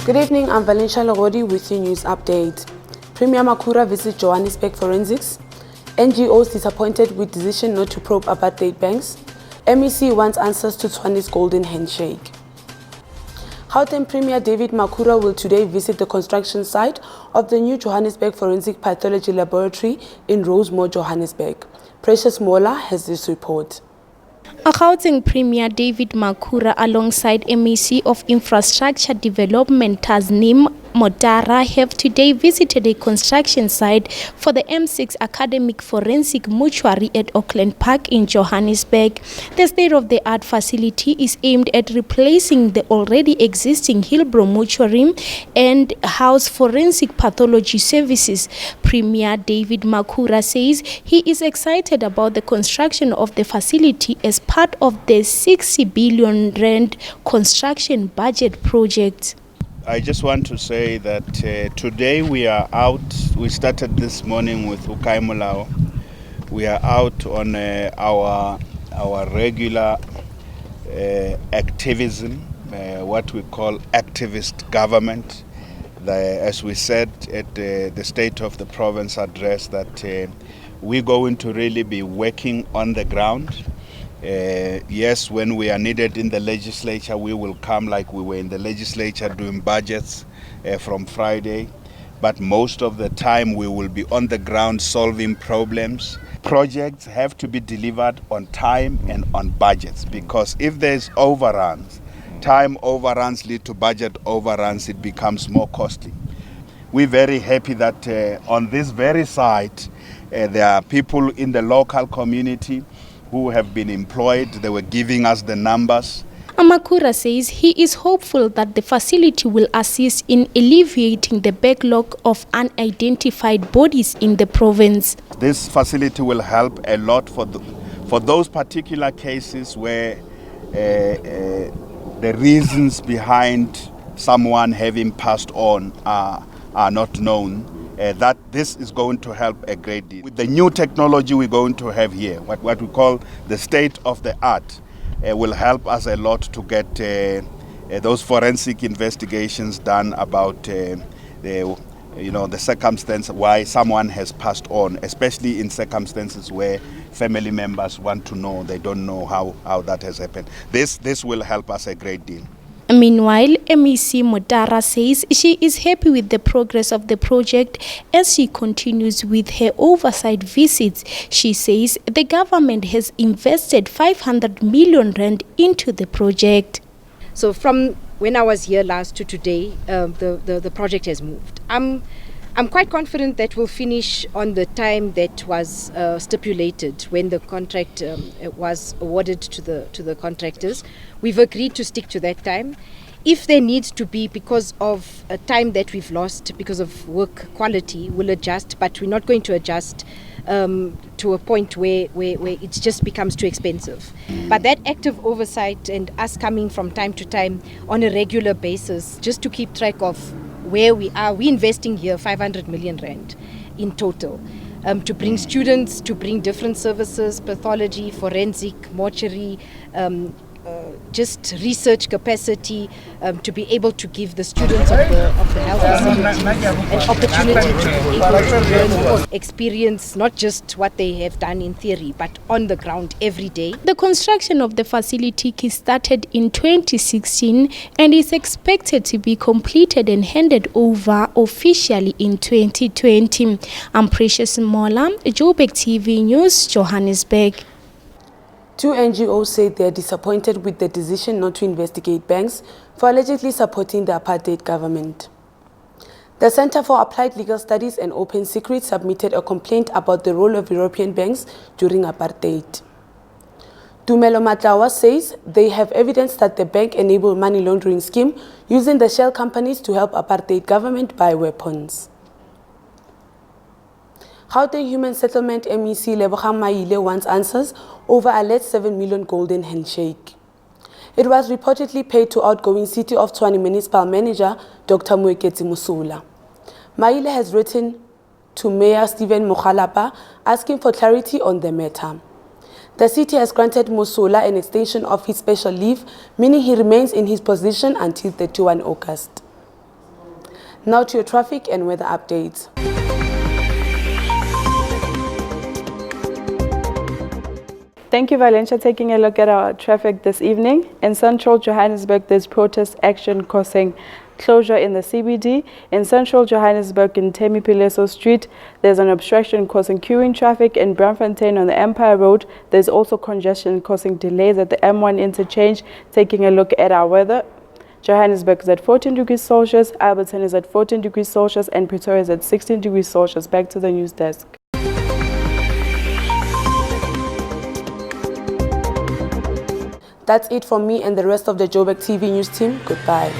Good evening, I'm Valencia Logodi with your news update. Premier Makhura visits Johannesburg Forensics. NGOs disappointed with decision not to probe apartheid banks. MEC wants answers to Tshwane's golden handshake. Gauteng Premier David Makhura will today visit the construction site of the new Johannesburg Forensic Pathology Laboratory in Rosemore, Johannesburg. Precious Mola has this report. Gauteng Premier David Makhura alongside MEC of Infrastructure Development Tasneem Motara have today visited a construction site for the M6 Academic Forensic Mortuary at Auckland Park in Johannesburg. The state-of-the-art facility is aimed at replacing the already existing Hillbrow Mortuary and house forensic pathology services. Premier David Makhura says he is excited about the construction of the facility as part of the 60 billion rand construction budget project. I just want to say that today we are out. We started this morning with Ukai Mulao. We are out on our regular activism, what we call activist government. As we said at the State of the Province address, that we're going to really be working on the ground. Yes, when we are needed in the legislature, we will come like we were in the legislature doing budgets from Friday. But most of the time we will be on the ground solving problems. Projects have to be delivered on time and on budgets, because if there's overruns, time overruns lead to budget overruns, it becomes more costly. We're very happy that on this very site there are people in the local community who have been employed. They were giving us the numbers. Makhura says he is hopeful that the facility will assist in alleviating the backlog of unidentified bodies in the province. This facility will help a lot for those particular cases where the reasons behind someone having passed on are not known. That this is going to help a great deal. With the new technology we're going to have here, what we call the state of the art, will help us a lot to get those forensic investigations done about the circumstance why someone has passed on, especially in circumstances where family members want to know, they don't know how that has happened. This will help us a great deal. Meanwhile, MEC Motara says she is happy with the progress of the project as she continues with her oversight visits. She says the government has invested 500 million rand into the project. So from when I was here last to today, the project has moved. I'm quite confident that we'll finish on the time that was stipulated when the contract was awarded to the contractors. We've agreed to stick to that time. If there needs to be, because of a time that we've lost because of work quality, we'll adjust, but we're not going to adjust to a point where it just becomes too expensive. But that active oversight and us coming from time to time on a regular basis, just to keep track of where we are, we're investing here 500 million rand in total to bring students, to bring different services, pathology, forensic, mortuary, just research capacity, to be able to give the students of the health facility an opportunity to be able to learn, experience not just what they have done in theory, but on the ground every day. The construction of the facility started in 2016 and is expected to be completed and handed over officially in 2020. I'm Precious Mola, Joburgtv News, Johannesburg. Two NGOs say they are disappointed with the decision not to investigate banks for allegedly supporting the apartheid government. The Center for Applied Legal Studies and Open Secrets submitted a complaint about the role of European banks during apartheid. Tumelo Matlawa says they have evidence that the bank enabled money laundering scheme using the shell companies to help apartheid government buy weapons. Gauteng Human Settlement MEC Lebogang Maile wants answers over alleged 7 million golden handshake. It was reportedly paid to outgoing City of Tshwane Municipal Manager Dr. Moeketsi Musula. Maile has written to Mayor Stephen Mokgalapa asking for clarity on the matter. The city has granted Musula an extension of his special leave, meaning he remains in his position until 31 August. Now to your traffic and weather updates. Thank you, Valencia. Taking a look at our traffic this evening. In central Johannesburg, there's protest action causing closure in the CBD. In central Johannesburg, in Temi Pileso Street, there's an obstruction causing queuing traffic. In Braamfontein on the Empire Road, there's also congestion causing delays at the M1 interchange. Taking a look at our weather. Johannesburg is at 14 degrees Celsius, Bulletin is at 14 degrees Celsius, and Pretoria is at 16 degrees Celsius. Back to the news desk. That's it from me and the rest of the Joburgtv news team. Goodbye.